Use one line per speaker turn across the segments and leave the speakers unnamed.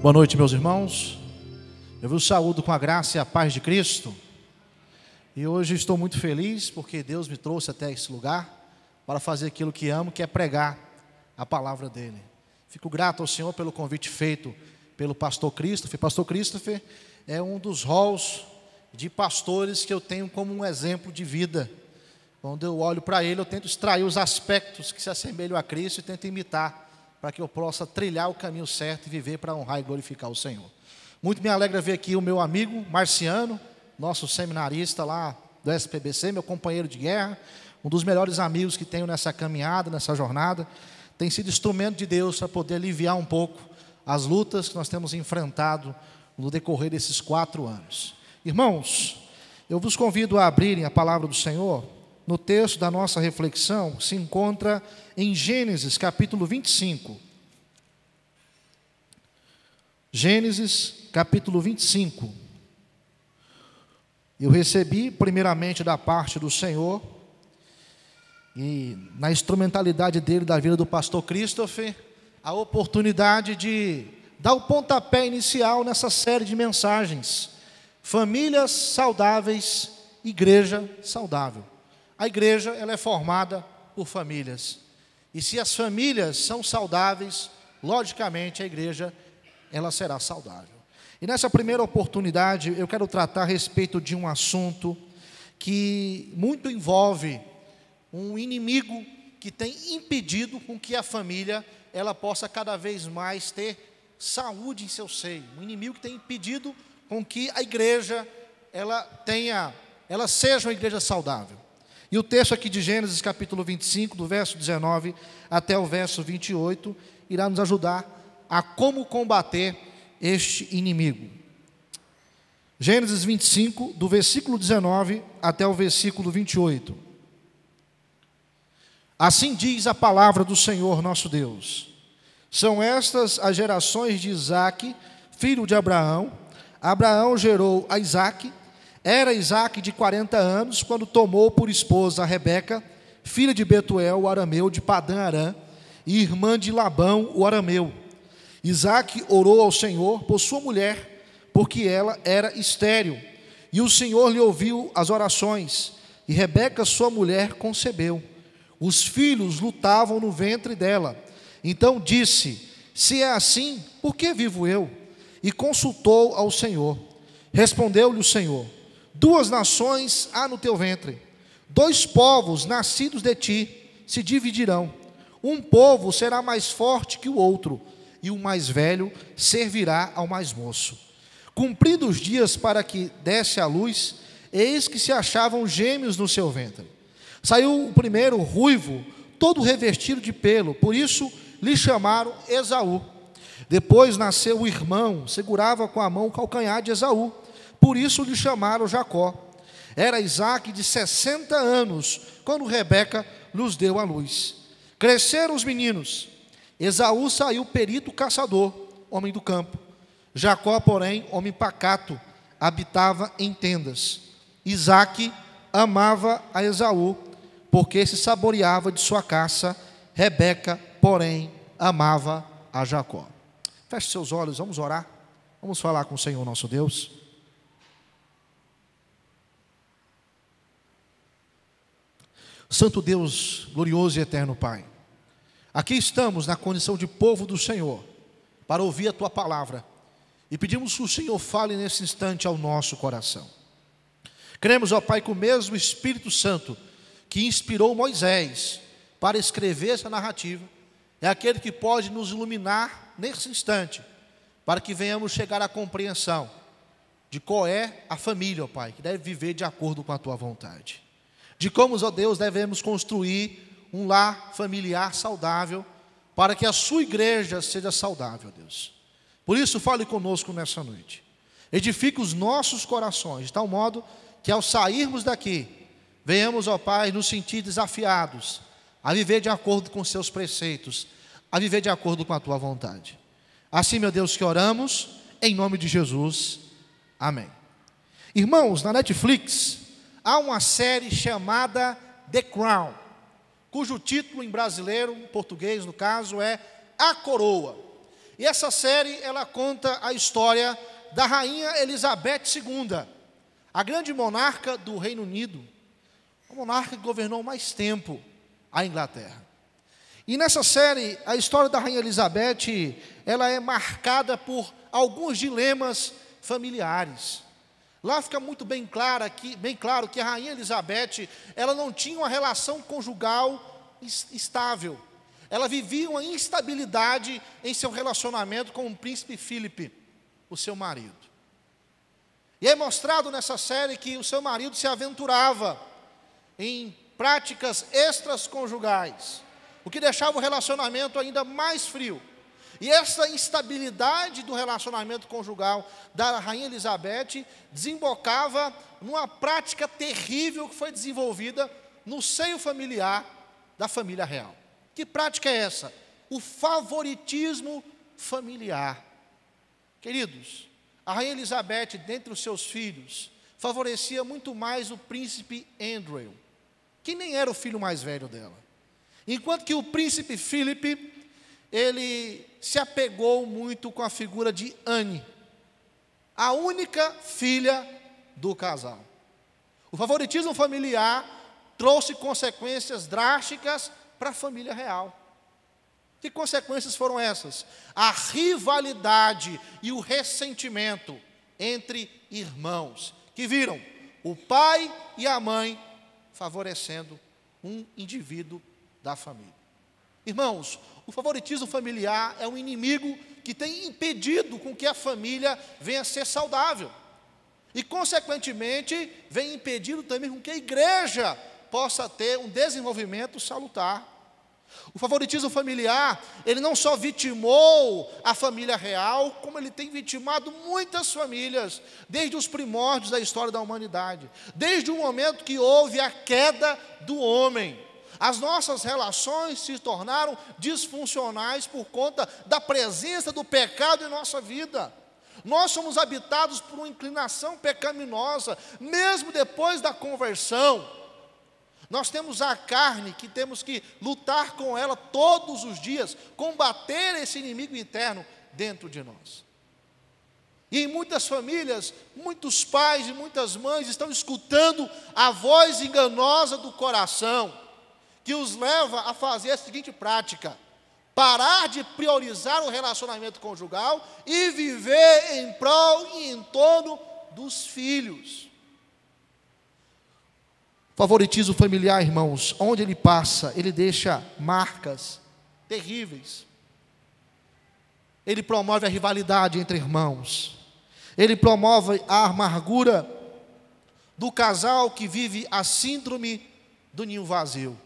Boa noite, meus irmãos. Eu vos saúdo com a graça e a paz de Cristo. E hoje estou muito feliz porque Deus me trouxe até esse lugar para fazer aquilo que amo, que é pregar a palavra dele. Fico grato ao Senhor pelo convite feito pelo pastor Christopher. Pastor Christopher é um dos halls de pastores que eu tenho como um exemplo de vida. Quando eu olho para ele, eu tento extrair os aspectos que se assemelham a Cristo e tento imitar, para que eu possa trilhar o caminho certo e viver para honrar e glorificar o Senhor. Muito me alegra ver aqui o meu amigo Marciano, nosso seminarista lá do SPBC, meu companheiro de guerra, um dos melhores amigos que tenho nessa caminhada, nessa jornada. Tem sido instrumento de Deus para poder aliviar um pouco as lutas que nós temos enfrentado no decorrer desses 4 anos. Irmãos, eu vos convido a abrirem a palavra do Senhor. No texto da nossa reflexão se encontra em Gênesis capítulo 25. Gênesis capítulo 25. Eu recebi primeiramente da parte do Senhor, e na instrumentalidade dele, da vida do pastor Christopher, a oportunidade de dar o pontapé inicial nessa série de mensagens: famílias saudáveis, igreja saudável. A igreja, ela é formada por famílias. E se as famílias são saudáveis, logicamente a igreja, ela será saudável. E nessa primeira oportunidade, eu quero tratar a respeito de um assunto que muito envolve um inimigo que tem impedido com que a família, ela possa cada vez mais ter saúde em seu seio. Um inimigo que tem impedido com que a igreja, ela seja uma igreja saudável. E o texto aqui de Gênesis capítulo 25, do verso 19 até o verso 28, irá nos ajudar a como combater este inimigo. Gênesis 25, do versículo 19 até o versículo 28. Assim diz a palavra do Senhor nosso Deus: são estas as gerações de Isaque, filho de Abraão. Abraão gerou a Isaque. Era Isaque de 40 anos, quando tomou por esposa a Rebeca, filha de Betuel, o arameu, de Padã Arã, e irmã de Labão, o arameu. Isaque orou ao Senhor por sua mulher, porque ela era estéril. E o Senhor lhe ouviu as orações, e Rebeca, sua mulher, concebeu. Os filhos lutavam no ventre dela. Então disse: se é assim, por que vivo eu? E consultou ao Senhor. Respondeu-lhe o Senhor: 2 nações há no teu ventre, 2 povos nascidos de ti se dividirão. Um povo será mais forte que o outro, e o mais velho servirá ao mais moço. Cumpridos os dias para que desse à luz, eis que se achavam gêmeos no seu ventre. Saiu o primeiro ruivo, todo revestido de pelo, por isso lhe chamaram Esaú. Depois nasceu o irmão, segurava com a mão o calcanhar de Esaú, por isso lhe chamaram Jacó. Era Isaque de 60 anos, quando Rebeca lhes deu à luz. Cresceram os meninos. Esaú saiu perito caçador, homem do campo. Jacó, porém, homem pacato, habitava em tendas. Isaque amava a Esaú, porque se saboreava de sua caça. Rebeca, porém, amava a Jacó. Feche seus olhos, vamos orar. Vamos falar com o Senhor nosso Deus. Santo Deus, glorioso e eterno Pai, aqui estamos na condição de povo do Senhor, para ouvir a Tua palavra, e pedimos que o Senhor fale nesse instante ao nosso coração. Cremos, ó Pai, que o mesmo Espírito Santo que inspirou Moisés para escrever essa narrativa, é aquele que pode nos iluminar nesse instante, para que venhamos chegar à compreensão de qual é a família, ó Pai, que deve viver de acordo com a Tua vontade. De como, ó Deus, devemos construir um lar familiar saudável, para que a sua igreja seja saudável, Deus. Por isso, fale conosco nessa noite. Edifique os nossos corações, de tal modo que ao sairmos daqui, venhamos, ó Pai, nos sentir desafiados a viver de acordo com os seus preceitos, a viver de acordo com a tua vontade. Assim, meu Deus, que oramos, em nome de Jesus. Amém. Irmãos, na Netflix há uma série chamada The Crown, cujo título em brasileiro, em português no caso, é A Coroa. E essa série, ela conta a história da rainha Elizabeth II, a grande monarca do Reino Unido, a monarca que governou mais tempo a Inglaterra. E nessa série, a história da rainha Elizabeth, ela é marcada por alguns dilemas familiares. Lá fica muito bem claro que a rainha Elizabeth, ela não tinha uma relação conjugal estável. Ela vivia uma instabilidade em seu relacionamento com o príncipe Philip, o seu marido. E é mostrado nessa série que o seu marido se aventurava em práticas extraconjugais, o que deixava o relacionamento ainda mais frio. E essa instabilidade do relacionamento conjugal da rainha Elizabeth desembocava numa prática terrível que foi desenvolvida no seio familiar da família real. Que prática é essa? O favoritismo familiar. Queridos, a rainha Elizabeth, dentre os seus filhos, favorecia muito mais o príncipe Andrew, que nem era o filho mais velho dela. Enquanto que o príncipe Philip, ele se apegou muito com a figura de Anne, a única filha do casal. O favoritismo familiar trouxe consequências drásticas para a família real. Que consequências foram essas? A rivalidade e o ressentimento entre irmãos, que viram o pai e a mãe favorecendo um indivíduo da família. Irmãos, o favoritismo familiar é um inimigo que tem impedido com que a família venha a ser saudável. E, consequentemente, vem impedindo também com que a igreja possa ter um desenvolvimento salutar. O favoritismo familiar, ele não só vitimou a família real, como ele tem vitimado muitas famílias, desde os primórdios da história da humanidade, desde o momento que houve a queda do homem. As nossas relações se tornaram disfuncionais por conta da presença do pecado em nossa vida. Nós somos habitados por uma inclinação pecaminosa, mesmo depois da conversão. Nós temos a carne que temos que lutar com ela todos os dias, combater esse inimigo interno dentro de nós. E em muitas famílias, muitos pais e muitas mães estão escutando a voz enganosa do coração, que os leva a fazer a seguinte prática: parar de priorizar o relacionamento conjugal e viver em prol e em torno dos filhos. Favoritismo familiar, irmãos, onde ele passa, ele deixa marcas terríveis. Ele promove a rivalidade entre irmãos. Ele promove a amargura do casal que vive a síndrome do ninho vazio.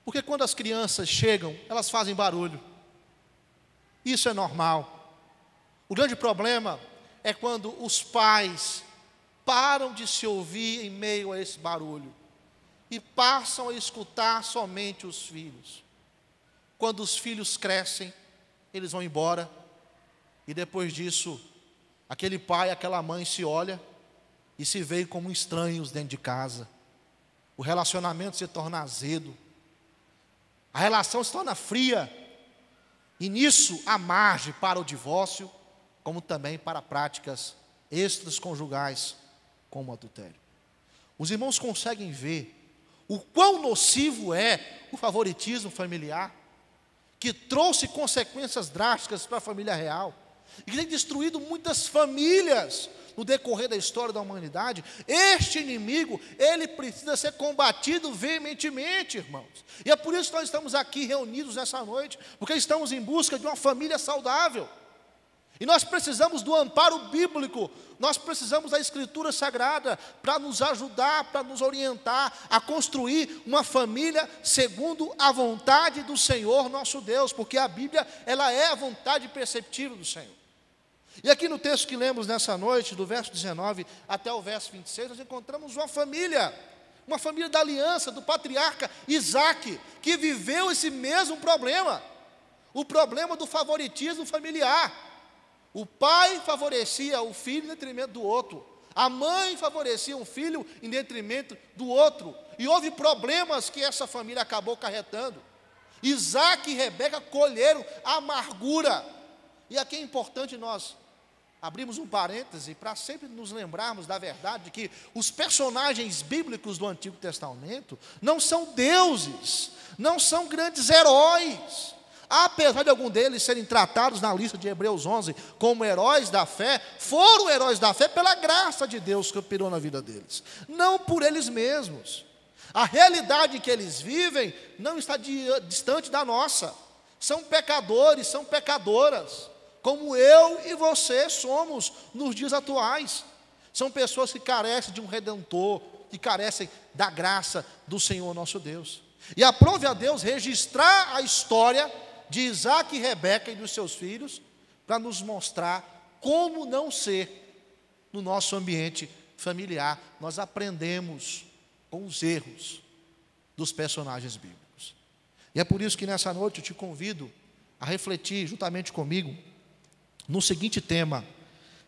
Porque quando as crianças chegam, elas fazem barulho. Isso é normal. O grande problema é quando os pais param de se ouvir em meio a esse barulho e passam a escutar somente os filhos. Quando os filhos crescem, eles vão embora e depois disso, aquele pai, aquela mãe se olha e se vê como estranhos dentro de casa. O relacionamento se torna azedo, a relação se torna fria e nisso há margem para o divórcio, como também para práticas extraconjugais, como o adultério. Os irmãos conseguem ver o quão nocivo é o favoritismo familiar, que trouxe consequências drásticas para a família real, e que tem destruído muitas famílias no decorrer da história da humanidade. Este inimigo, ele precisa ser combatido veementemente, irmãos. E é por isso que nós estamos aqui reunidos nessa noite, porque estamos em busca de uma família saudável. E nós precisamos do amparo bíblico, nós precisamos da Escritura Sagrada para nos ajudar, para nos orientar a construir uma família segundo a vontade do Senhor nosso Deus, porque a Bíblia, ela é a vontade perceptível do Senhor. E aqui no texto que lemos nessa noite, do verso 19 até o verso 26, nós encontramos uma família da aliança, do patriarca Isaque, que viveu esse mesmo problema, o problema do favoritismo familiar. O pai favorecia o filho em detrimento do outro. A mãe favorecia um filho em detrimento do outro. E houve problemas que essa família acabou acarretando. Isaque e Rebeca colheram a amargura E aqui é importante nós abrimos um parêntese para sempre nos lembrarmos da verdade de que os personagens bíblicos do Antigo Testamento não são deuses, não são grandes heróis. Apesar de alguns deles serem tratados na lista de Hebreus 11 como heróis da fé, foram heróis da fé pela graça de Deus que operou na vida deles, não por eles mesmos. A realidade que eles vivem não está distante da nossa. São pecadores, são pecadoras, como eu e você somos nos dias atuais. São pessoas que carecem de um Redentor, que carecem da graça do Senhor nosso Deus. E aprove a Deus registrar a história de Isaque e Rebeca e dos seus filhos, para nos mostrar como não ser no nosso ambiente familiar. Nós aprendemos com os erros dos personagens bíblicos. E é por isso que nessa noite eu te convido a refletir juntamente comigo no seguinte tema: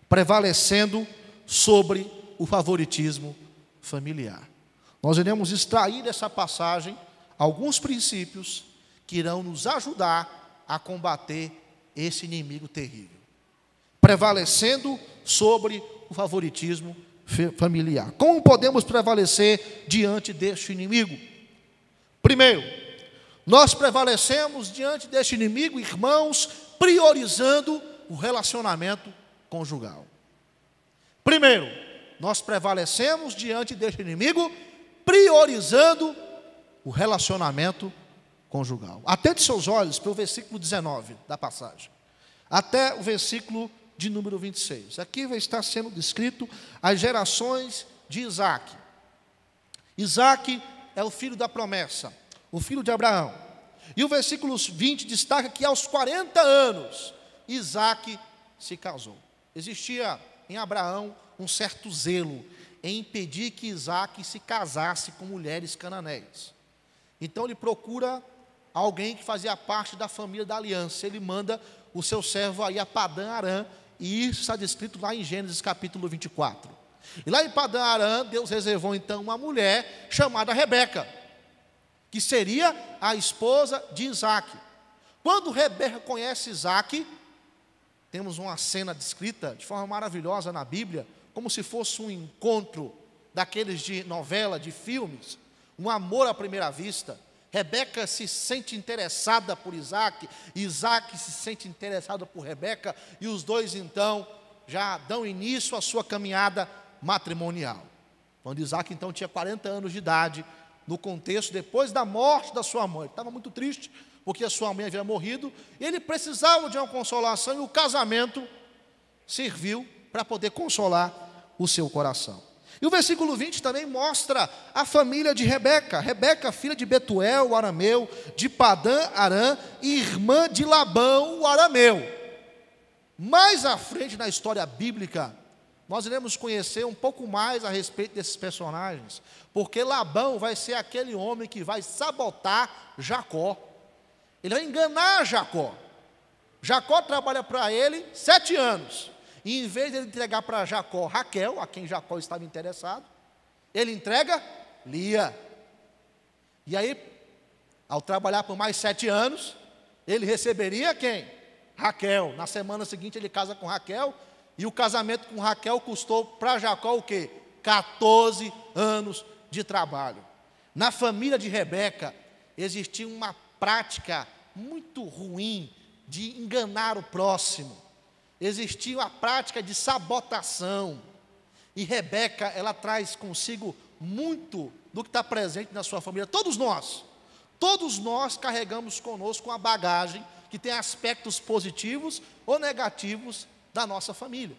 prevalecendo sobre o favoritismo familiar. Nós iremos extrair dessa passagem alguns princípios que irão nos ajudar a combater esse inimigo terrível. Prevalecendo sobre o favoritismo familiar. Como podemos prevalecer diante deste inimigo? Primeiro, nós prevalecemos diante deste inimigo, irmãos, priorizando o relacionamento conjugal. Primeiro, nós prevalecemos diante deste inimigo, priorizando o relacionamento conjugal. Atente seus olhos para o versículo 19 da passagem, até o versículo de número 26. Aqui vai estar sendo descrito as gerações de Isaque. Isaque é o filho da promessa, o filho de Abraão. E o versículo 20 destaca que aos 40 anos, Isaque se casou. Existia em Abraão um certo zelo em impedir que Isaque se casasse com mulheres cananeias. Então ele procura alguém que fazia parte da família da aliança. Ele manda o seu servo aí a Padã Arã, e isso está descrito lá em Gênesis capítulo 24. E lá em Padã Arã, Deus reservou então uma mulher chamada Rebeca, que seria a esposa de Isaque. Quando Rebeca conhece Isaque, temos uma cena descrita de forma maravilhosa na Bíblia, como se fosse um encontro daqueles de novela, de filmes, um amor à primeira vista. Rebeca se sente interessada por Isaque, Isaque se sente interessado por Rebeca, e os dois então já dão início à sua caminhada matrimonial. Quando Isaque então tinha 40 anos de idade, no contexto depois da morte da sua mãe, ele estava muito triste, porque a sua mãe havia morrido, e ele precisava de uma consolação, e o casamento serviu para poder consolar o seu coração. E o versículo 20 também mostra a família de Rebeca. Rebeca, filha de Betuel, o arameu, de Padã Arã, e irmã de Labão, o arameu. Mais à frente na história bíblica, nós iremos conhecer um pouco mais a respeito desses personagens, porque Labão vai ser aquele homem que vai sabotar Jacó. Ele vai enganar Jacó. Jacó trabalha para ele 7 anos. E em vez de ele entregar para Jacó Raquel, a quem Jacó estava interessado, ele entrega Lia. E aí, ao trabalhar por mais 7 anos, ele receberia quem? Raquel. Na semana seguinte ele casa com Raquel, e o casamento com Raquel custou para Jacó o quê? 14 anos de trabalho. Na família de Rebeca existia uma prática muito ruim de enganar o próximo. Existia a prática de sabotação, e Rebeca, ela traz consigo muito do que está presente na sua família. Todos nós carregamos conosco uma bagagem que tem aspectos positivos ou negativos da nossa família.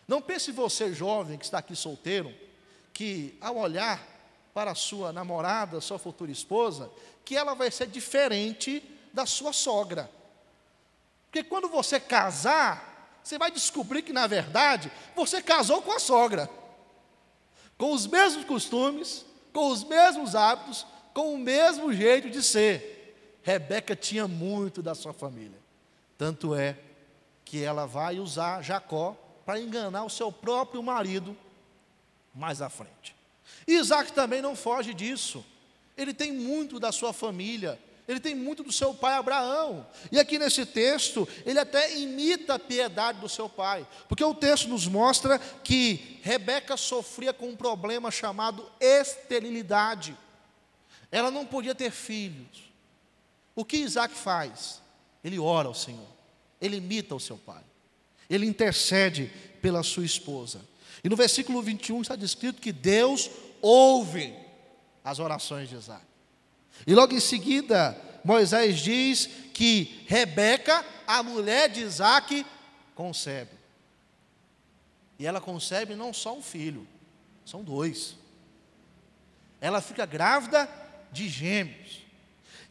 Não pense você, jovem, que está aqui solteiro, que ao olhar para a sua namorada, sua futura esposa, que ela vai ser diferente da sua sogra. Porque quando você casar, você vai descobrir que, na verdade, você casou com a sogra. Com os mesmos costumes, com os mesmos hábitos, com o mesmo jeito de ser. Rebeca tinha muito da sua família. Tanto é que ela vai usar Jacó para enganar o seu próprio marido mais à frente. Isaac também não foge disso. Ele tem muito da sua família. Ele tem muito do seu pai Abraão. E aqui nesse texto, ele até imita a piedade do seu pai. Porque o texto nos mostra que Rebeca sofria com um problema chamado esterilidade. Ela não podia ter filhos. O que Isaac faz? Ele ora ao Senhor. Ele imita o seu pai. Ele intercede pela sua esposa. E no versículo 21 está descrito que Deus ouve as orações de Isaac. E logo em seguida, Moisés diz que Rebeca, a mulher de Isaac, concebe. E ela concebe não só um filho, são dois. Ela fica grávida de gêmeos.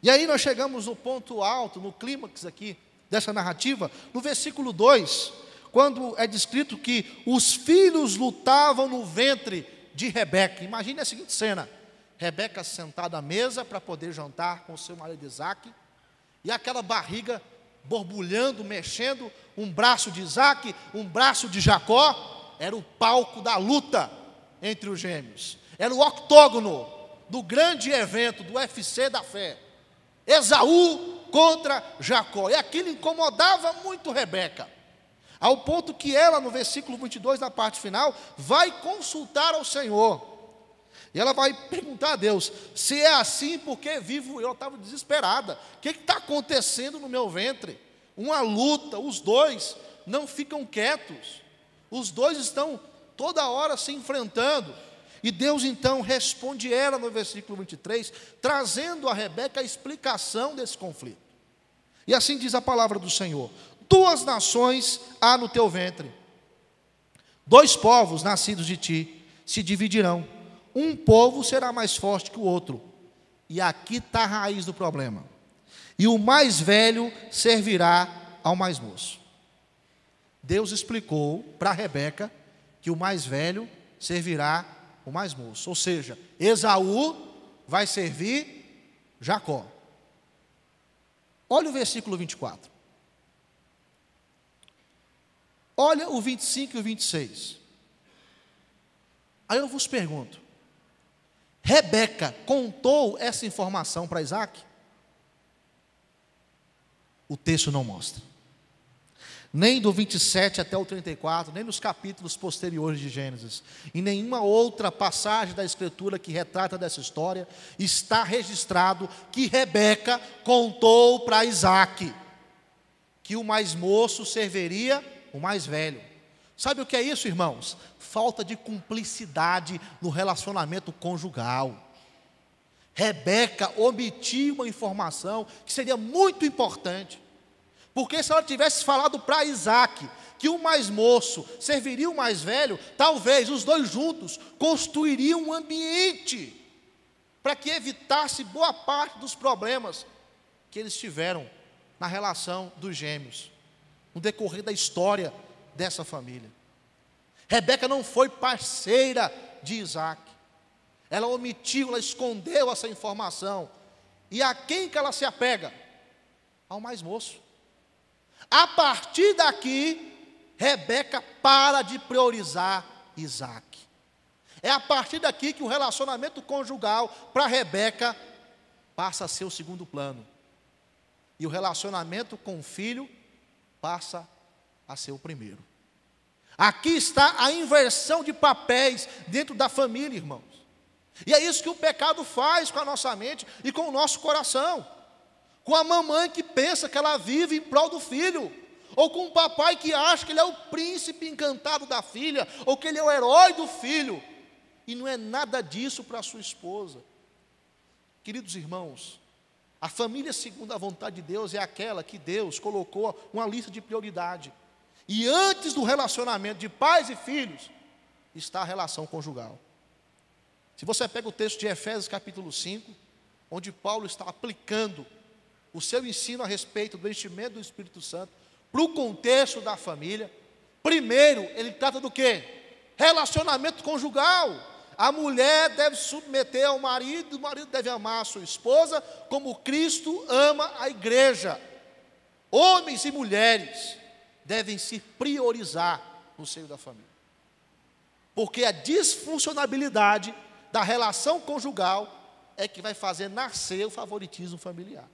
E aí nós chegamos no ponto alto, no clímax aqui dessa narrativa, no versículo 2, quando é descrito que os filhos lutavam no ventre de Rebeca. Imagine a seguinte cena: Rebeca sentada à mesa para poder jantar com seu marido Isaac, e aquela barriga borbulhando, mexendo, um braço de Isaac, um braço de Jacó. Era o palco da luta entre os gêmeos, era o octógono do grande evento do UFC da fé, Esaú contra Jacó. E aquilo incomodava muito Rebeca, ao ponto que ela, no versículo 22, na parte final, vai consultar ao Senhor. E ela vai perguntar a Deus: se é assim, por que vivo eu? Eu estava desesperada. O que está acontecendo no meu ventre? Uma luta, os dois não ficam quietos. Os dois estão toda hora se enfrentando. E Deus então responde ela no versículo 23, trazendo a Rebeca a explicação desse conflito. E assim diz a palavra do Senhor: 2 nações há no teu ventre, 2 povos nascidos de ti se dividirão. Um povo será mais forte que o outro. E aqui está a raiz do problema. E o mais velho servirá ao mais moço. Deus explicou para Rebeca que o mais velho servirá o mais moço. Ou seja, Esaú vai servir Jacó. Olha o versículo 24. Olha o 25 e o 26. Aí eu vos pergunto: Rebeca contou essa informação para Isaac? O texto não mostra. Nem do 27 até o 34, nem nos capítulos posteriores de Gênesis, em nenhuma outra passagem da Escritura que retrata dessa história, está registrado que Rebeca contou para Isaac que o mais moço serviria o mais velho. Sabe o que é isso, irmãos? Falta de cumplicidade no relacionamento conjugal. Rebeca omitiu uma informação que seria muito importante, porque se ela tivesse falado para Isaac que o mais moço serviria o mais velho, talvez os dois juntos construiriam um ambiente para que evitasse boa parte dos problemas que eles tiveram na relação dos gêmeos, no decorrer da história dessa família. Rebeca não foi parceira de Isaac. Ela omitiu, ela escondeu essa informação. E a quem que ela se apega? Ao mais moço. A partir daqui, Rebeca para de priorizar Isaac. É a partir daqui que o relacionamento conjugal para Rebeca passa a ser o segundo plano. E o relacionamento com o filho passa a ser o primeiro. Aqui está a inversão de papéis dentro da família, irmãos. E é isso que o pecado faz com a nossa mente e com o nosso coração. Com a mamãe que pensa que ela vive em prol do filho, ou com o papai que acha que ele é o príncipe encantado da filha, ou que ele é o herói do filho, e não é nada disso para a sua esposa. Queridos irmãos, a família segundo a vontade de Deus é aquela que Deus colocou uma lista de prioridade. E antes do relacionamento de pais e filhos, está a relação conjugal. Se você pega o texto de Efésios capítulo 5, onde Paulo está aplicando o seu ensino a respeito do enchimento do Espírito Santo para o contexto da família, primeiro ele trata do quê? Relacionamento conjugal. A mulher deve submeter ao marido, o marido deve amar a sua esposa, como Cristo ama a igreja. Homens e mulheres devem se priorizar no seio da família, porque a disfuncionalidade da relação conjugal é que vai fazer nascer o favoritismo familiar.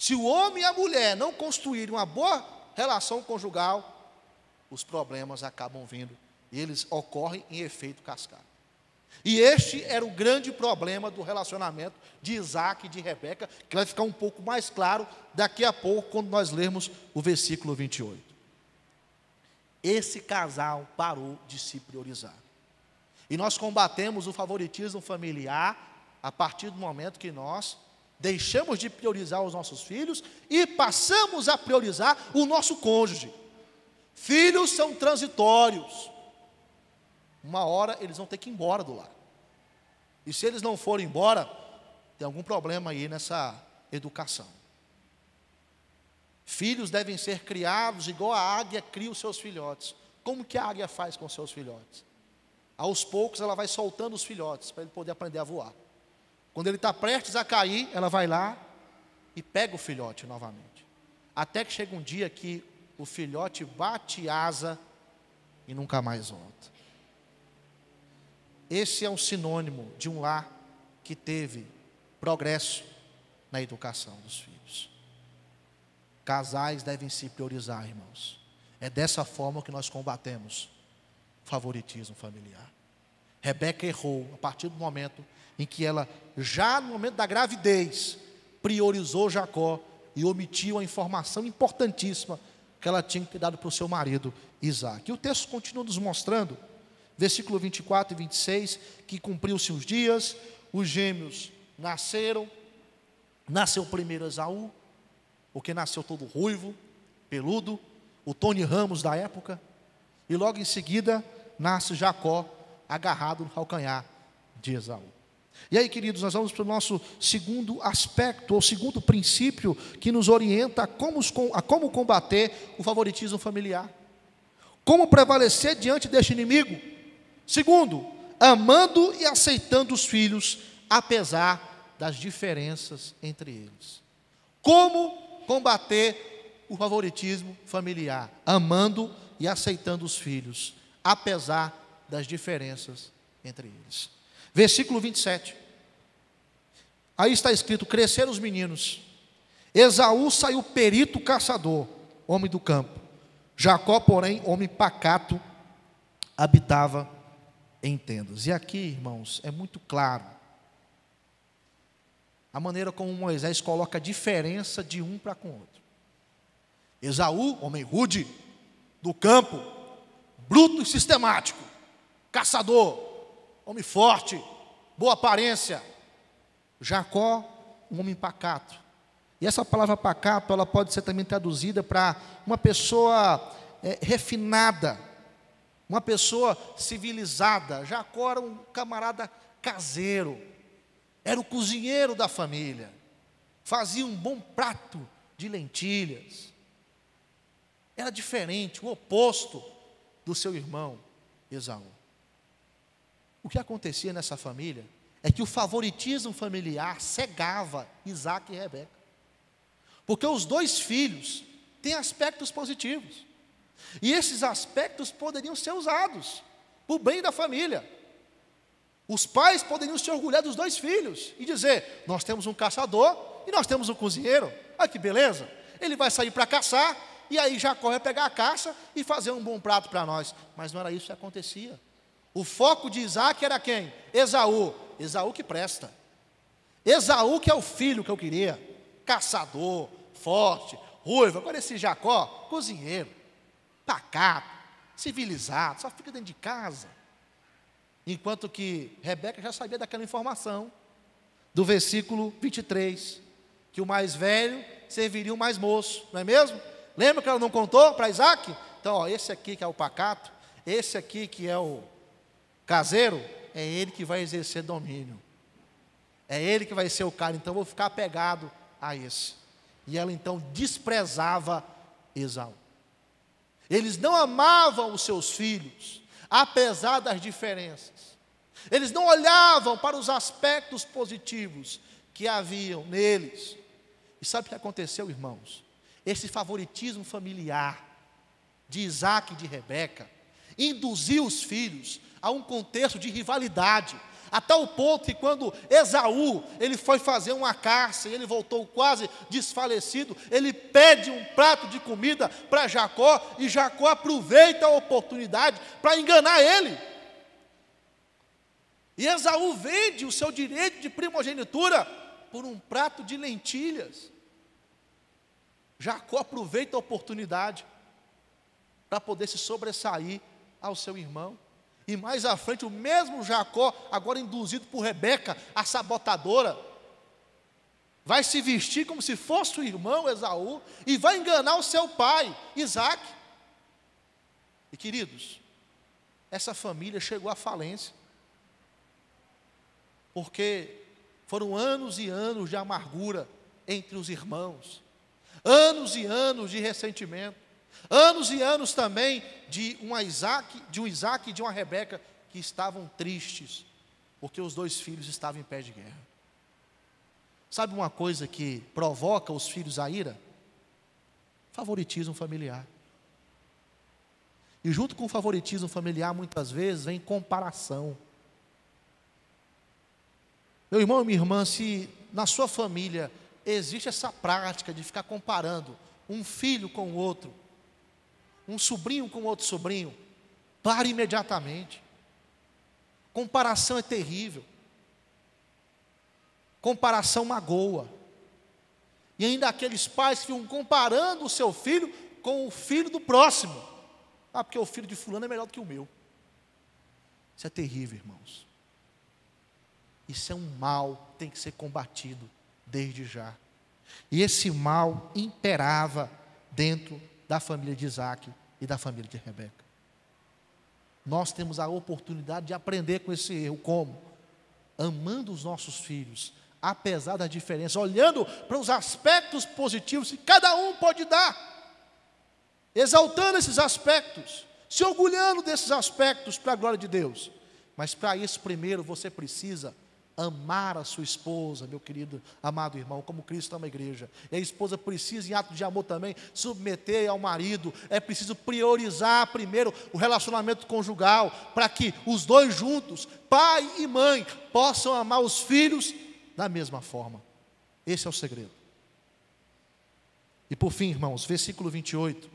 Se o homem e a mulher não construírem uma boa relação conjugal, os problemas acabam vindo e eles ocorrem em efeito cascata. E este era o grande problema do relacionamento de Isaac e de Rebeca, que vai ficar um pouco mais claro daqui a pouco, quando nós lermos o versículo 28. Esse casal parou de se priorizar. E nós combatemos o favoritismo familiar a partir do momento que nós deixamos de priorizar os nossos filhos e passamos a priorizar o nosso cônjuge. Filhos são transitórios. Uma hora eles vão ter que ir embora do lar. E se eles não forem embora, tem algum problema aí nessa educação. Filhos devem ser criados igual a águia cria os seus filhotes. Como que a águia faz com os seus filhotes? Aos poucos ela vai soltando os filhotes para ele poder aprender a voar. Quando ele está prestes a cair, ela vai lá e pega o filhote novamente. Até que chega um dia que o filhote bate asa e nunca mais volta. Esse é um sinônimo de um lar que teve progresso na educação dos filhos. Casais devem se priorizar, irmãos. É dessa forma que nós combatemos o favoritismo familiar. Rebeca errou a partir do momento em que ela, já no momento da gravidez, priorizou Jacó e omitiu a informação importantíssima que ela tinha que ter dado para o seu marido Isaac. E o texto continua nos mostrando, versículo 24 e 26, que cumpriu-se os dias, os gêmeos nasceram, nasceu primeiro Esaú, porque nasceu todo ruivo, peludo, o Tony Ramos da época, e logo em seguida nasce Jacó, agarrado no calcanhar de Esaú. E aí, queridos, nós vamos para o nosso segundo aspecto, ou segundo princípio, que nos orienta a como combater o favoritismo familiar. Como prevalecer diante deste inimigo? Segundo, amando e aceitando os filhos, apesar das diferenças entre eles. Como combater o favoritismo familiar? Amando e aceitando os filhos, apesar das diferenças entre eles. Versículo 27. Aí está escrito: cresceram os meninos. Esaú saiu perito caçador, homem do campo. Jacó, porém, homem pacato, habitava em tendas. E aqui, irmãos, é muito claro a maneira como Moisés coloca a diferença de um para com o outro. Esaú, homem rude, do campo, bruto e sistemático, caçador, homem forte, boa aparência. Jacó, um homem pacato. E essa palavra pacato, ela pode ser também traduzida para uma pessoa refinada, uma pessoa civilizada. Jacó era um camarada caseiro, era o cozinheiro da família, fazia um bom prato de lentilhas. Era diferente, o oposto do seu irmão Esaú. O que acontecia nessa família é que o favoritismo familiar cegava Isaac e Rebeca. Porque os dois filhos têm aspectos positivos. E esses aspectos poderiam ser usados para o bem da família. Os pais poderiam se orgulhar dos dois filhos e dizer: nós temos um caçador e nós temos um cozinheiro. Olha que beleza. Ele vai sair para caçar e aí Jacó vai pegar a caça e fazer um bom prato para nós. Mas não era isso que acontecia. O foco de Isaac era quem? Esaú. Esaú que presta. Esaú que é o filho que eu queria. Caçador, forte, ruivo. Agora esse Jacó, cozinheiro, pacato, civilizado, só fica dentro de casa. Enquanto que Rebeca já sabia daquela informação, do versículo 23, que o mais velho serviria o mais moço, não é mesmo? Lembra que ela não contou para Isaac? Então, ó, esse aqui que é o pacato, esse aqui que é o caseiro, é ele que vai exercer domínio. É ele que vai ser o cara, então eu vou ficar apegado a esse. E ela então desprezava Esaú. Eles não amavam os seus filhos, apesar das diferenças. Eles não olhavam para os aspectos positivos que haviam neles. E sabe o que aconteceu, irmãos? Esse favoritismo familiar de Isaac e de Rebeca, induziu os filhos a um contexto de rivalidade, a tal ponto que quando Esaú, ele foi fazer uma caça e ele voltou quase desfalecido, ele pede um prato de comida para Jacó, e Jacó aproveita a oportunidade para enganar ele. E Esaú vende o seu direito de primogenitura por um prato de lentilhas. Jacó aproveita a oportunidade para poder se sobressair ao seu irmão. E mais à frente, o mesmo Jacó, agora induzido por Rebeca, a sabotadora, vai se vestir como se fosse o irmão Esaú e vai enganar o seu pai, Isaque. E queridos, essa família chegou à falência, porque foram anos e anos de amargura entre os irmãos, anos e anos de ressentimento, anos e anos também de um Isaque e de uma Rebeca que estavam tristes, porque os dois filhos estavam em pé de guerra. Sabe uma coisa que provoca os filhos a ira? Favoritismo familiar. E junto com o favoritismo familiar, muitas vezes, vem comparação. Meu irmão e minha irmã, se na sua família existe essa prática de ficar comparando um filho com o outro, um sobrinho com outro sobrinho, pare imediatamente. Comparação é terrível. Comparação magoa. E ainda aqueles pais que ficam comparando o seu filho com o filho do próximo. Ah, porque o filho de fulano é melhor do que o meu. Isso é terrível, irmãos. Isso é um mal que tem que ser combatido desde já. E esse mal imperava dentro da família de Isaque e da família de Rebeca. Nós temos a oportunidade de aprender com esse erro. Como? Amando os nossos filhos, apesar da diferença, olhando para os aspectos positivos que cada um pode dar, exaltando esses aspectos, se orgulhando desses aspectos para a glória de Deus. Mas para isso, primeiro, você precisa amar a sua esposa, meu querido, amado irmão, como Cristo ama a igreja. E a esposa precisa, em ato de amor também, submeter ao marido. É preciso priorizar primeiro o relacionamento conjugal, para que os dois juntos, pai e mãe, possam amar os filhos da mesma forma. Esse é o segredo. E por fim, irmãos, versículo 28,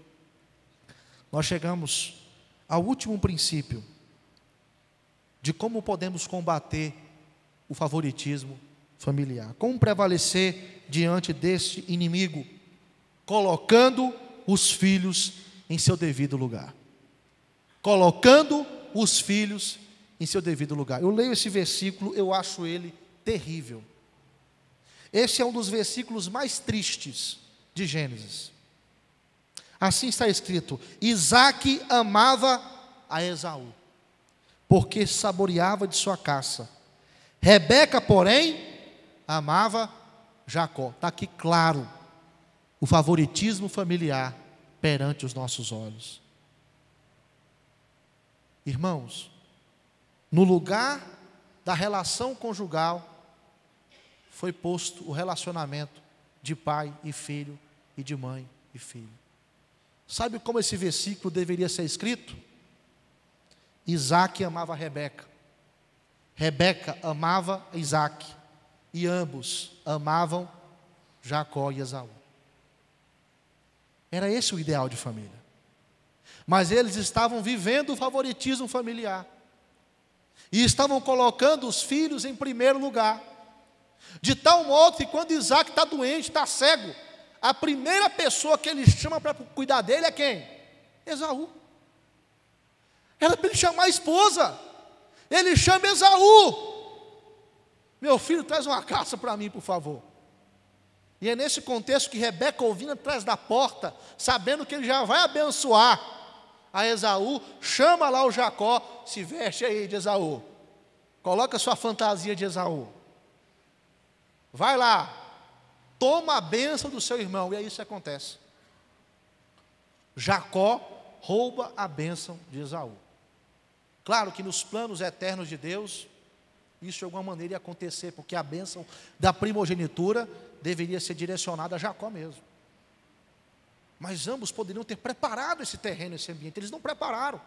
nós chegamos ao último princípio de como podemos combater o favoritismo familiar. Como prevalecer diante deste inimigo? Colocando os filhos em seu devido lugar. Colocando os filhos em seu devido lugar. Eu leio esse versículo, eu acho ele terrível. Esse é um dos versículos mais tristes de Gênesis. Assim está escrito: Isaque amava a Esaú, porque saboreava de sua caça. Rebeca, porém, amava Jacó. Está aqui claro o favoritismo familiar perante os nossos olhos. Irmãos, no lugar da relação conjugal, foi posto o relacionamento de pai e filho e de mãe e filho. Sabe como esse versículo deveria ser escrito? Isaque amava Rebeca. Rebeca amava Isaque, e ambos amavam Jacó e Esaú. Era esse o ideal de família. Mas eles estavam vivendo o favoritismo familiar, e estavam colocando os filhos em primeiro lugar, de tal modo que quando Isaque está doente, está cego, a primeira pessoa que ele chama para cuidar dele é quem? Esaú. Era para ele chamar a esposa. Ele chama Esaú: meu filho, traz uma caça para mim, por favor. E é nesse contexto que Rebeca, ouvindo atrás da porta, sabendo que ele já vai abençoar a Esaú, chama lá o Jacó: se veste aí de Esaú, coloca sua fantasia de Esaú, vai lá, toma a bênção do seu irmão. E aí isso acontece. Jacó rouba a bênção de Esaú. Claro que nos planos eternos de Deus, isso de alguma maneira ia acontecer, porque a bênção da primogenitura deveria ser direcionada a Jacó mesmo. Mas ambos poderiam ter preparado esse terreno, esse ambiente. Eles não prepararam.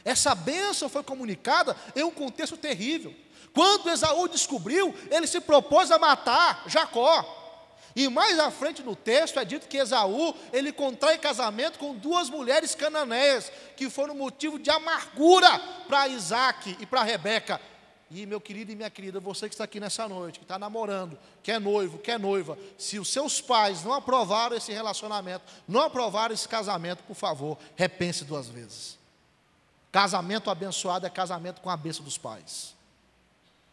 Essa bênção foi comunicada em um contexto terrível. Quando Esaú descobriu, ele se propôs a matar Jacó. E mais à frente no texto é dito que Esaú, ele contrai casamento com 2 mulheres cananeias, que foram motivo de amargura para Isaac e para Rebeca. E meu querido e minha querida, você que está aqui nessa noite, que está namorando, que é noivo, que é noiva, se os seus pais não aprovaram esse relacionamento, não aprovaram esse casamento, por favor, repense 2 vezes. Casamento abençoado é casamento com a bênção dos pais.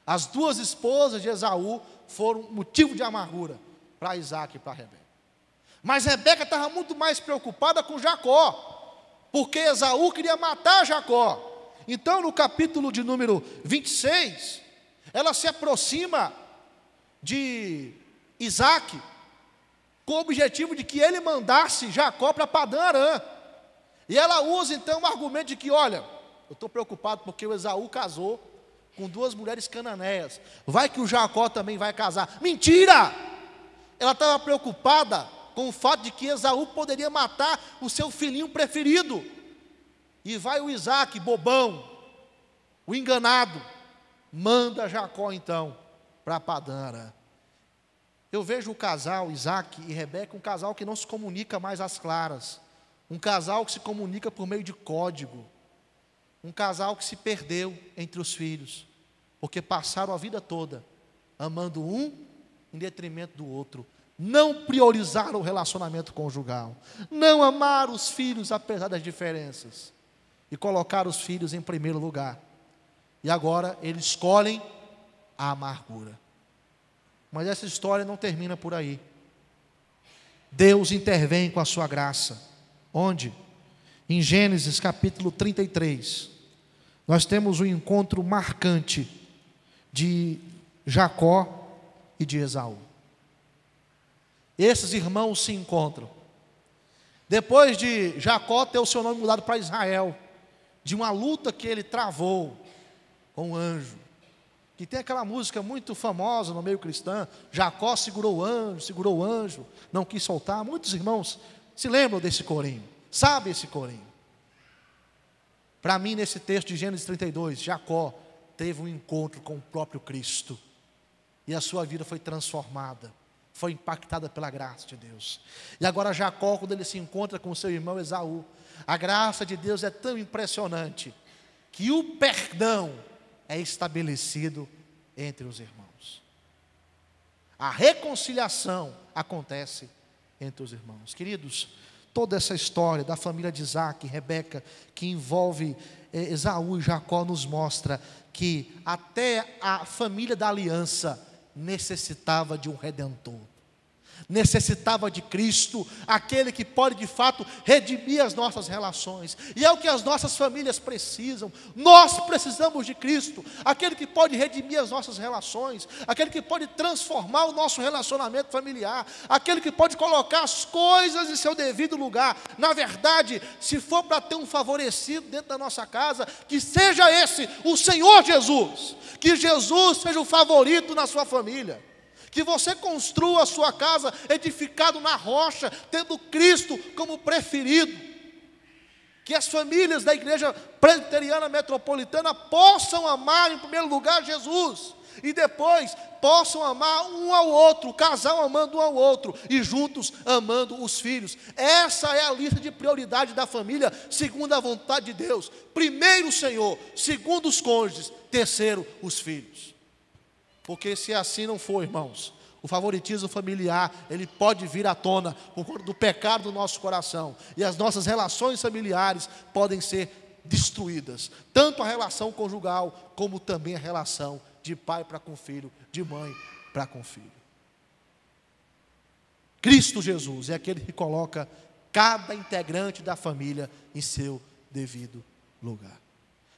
As 2 esposas de Esaú foram motivo de amargura para Isaac e para Rebeca. Mas Rebeca estava muito mais preocupada com Jacó, porque Esaú queria matar Jacó. Então, no capítulo de número 26, ela se aproxima de Isaac, com o objetivo de que ele mandasse Jacó para Padã Arã. E ela usa então o argumento de que, olha, eu estou preocupado porque o Esaú casou com 2 mulheres cananeias, vai que o Jacó também vai casar. Mentira! Ela estava preocupada com o fato de que Esaú poderia matar o seu filhinho preferido. E vai o Isaac, bobão, o enganado, manda Jacó então para Padã Arã. Eu vejo o casal, Isaac e Rebeca, um casal que não se comunica mais às claras. Um casal que se comunica por meio de código. Um casal que se perdeu entre os filhos, porque passaram a vida toda amando um em detrimento do outro. Não priorizaram o relacionamento conjugal. Não amaram os filhos apesar das diferenças. E colocaram os filhos em primeiro lugar. E agora eles escolhem a amargura. Mas essa história não termina por aí. Deus intervém com a sua graça. Onde? Em Gênesis capítulo 33. Nós temos um encontro marcante de Jacó e de Esaú. Esses irmãos se encontram. Depois de Jacó ter o seu nome mudado para Israel, de uma luta que ele travou com o anjo, que tem aquela música muito famosa no meio cristão, Jacó segurou o anjo, não quis soltar. Muitos irmãos se lembram desse corinho, sabem esse corinho. Para mim, nesse texto de Gênesis 32, Jacó teve um encontro com o próprio Cristo, e a sua vida foi transformada, foi impactada pela graça de Deus. E agora Jacó, quando ele se encontra com seu irmão Esaú, a graça de Deus é tão impressionante, que o perdão é estabelecido entre os irmãos. A reconciliação acontece entre os irmãos. Queridos, toda essa história da família de Isaac e Rebeca, que envolve Esaú e Jacó, nos mostra que até a família da aliança necessitava de um redentor, necessitava de Cristo, aquele que pode de fato redimir as nossas relações. E é o que as nossas famílias precisam. Nós precisamos de Cristo, aquele que pode redimir as nossas relações, aquele que pode transformar o nosso relacionamento familiar, aquele que pode colocar as coisas em seu devido lugar. Na verdade, se for para ter um favorecido dentro da nossa casa, que seja esse o Senhor Jesus, que Jesus seja o favorito na sua família, que você construa a sua casa edificado na rocha, tendo Cristo como preferido, que as famílias da igreja presbiteriana metropolitana possam amar em primeiro lugar Jesus, e depois possam amar um ao outro, o casal amando um ao outro, e juntos amando os filhos. Essa é a lista de prioridade da família, segundo a vontade de Deus. Primeiro o Senhor, segundo os cônjuges, terceiro os filhos. Porque se assim não for, irmãos, o favoritismo familiar, ele pode vir à tona por conta do pecado do nosso coração, e as nossas relações familiares podem ser destruídas, tanto a relação conjugal, como também a relação de pai para com filho, de mãe para com filho. Cristo Jesus é aquele que coloca cada integrante da família em seu devido lugar.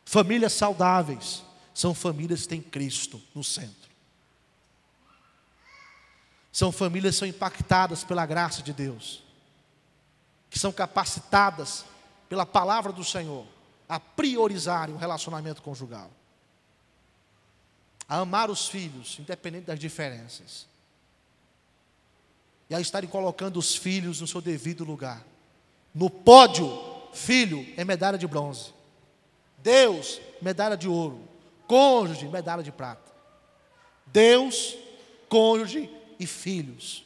Famílias saudáveis são famílias que têm Cristo no centro. São famílias que são impactadas pela graça de Deus, que são capacitadas pela palavra do Senhor a priorizarem o relacionamento conjugal, a amar os filhos, independente das diferenças, e a estarem colocando os filhos no seu devido lugar. No pódio, filho é medalha de bronze, Deus, medalha de ouro. Cônjuge, medalha de prata. Deus, cônjuge e filhos.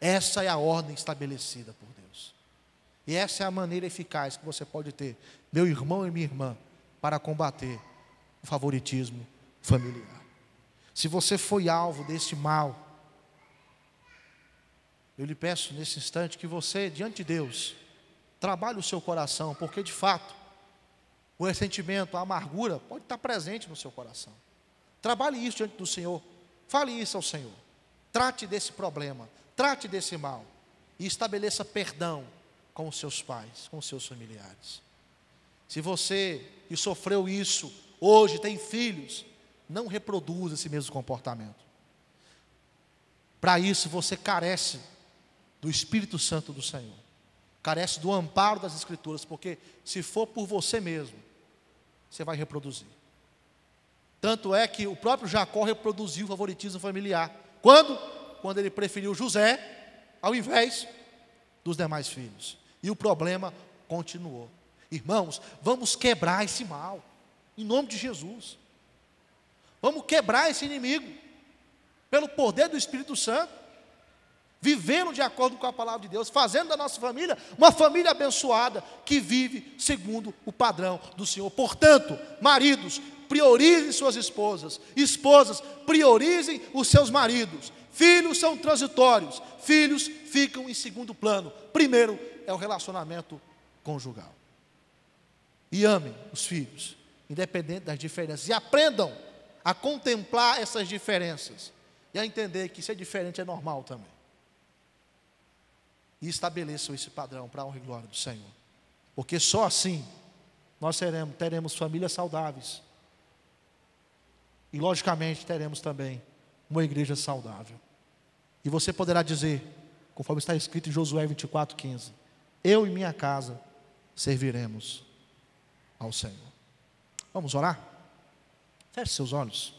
Essa é a ordem estabelecida por Deus. E essa é a maneira eficaz que você pode ter, meu irmão e minha irmã, para combater o favoritismo familiar. Se você foi alvo desse mal, eu lhe peço nesse instante que você, diante de Deus, trabalhe o seu coração, porque de fato, o ressentimento, a amargura pode estar presente no seu coração. Trabalhe isso diante do Senhor, fale isso ao Senhor. Trate desse problema, trate desse mal e estabeleça perdão com os seus pais, com os seus familiares. Se você que sofreu isso, hoje tem filhos, não reproduza esse mesmo comportamento. Para isso você carece do Espírito Santo do Senhor, carece do amparo das Escrituras, porque se for por você mesmo, você vai reproduzir. Tanto é que o próprio Jacó reproduziu o favoritismo familiar. Quando? Quando ele preferiu José ao invés dos demais filhos. E o problema continuou. Irmãos, vamos quebrar esse mal, em nome de Jesus. Vamos quebrar esse inimigo, pelo poder do Espírito Santo, vivendo de acordo com a palavra de Deus, fazendo da nossa família uma família abençoada, que vive segundo o padrão do Senhor. Portanto, maridos, priorizem suas esposas, esposas, priorizem os seus maridos. Filhos são transitórios, filhos ficam em segundo plano. Primeiro é o relacionamento conjugal. E amem os filhos, independente das diferenças, e aprendam a contemplar essas diferenças, e a entender que ser diferente é normal também. E estabeleçam esse padrão para a honra e glória do Senhor. Porque só assim nós teremos famílias saudáveis. E logicamente teremos também uma igreja saudável. E você poderá dizer, conforme está escrito em Josué 24:15, eu e minha casa serviremos ao Senhor. Vamos orar? Feche seus olhos.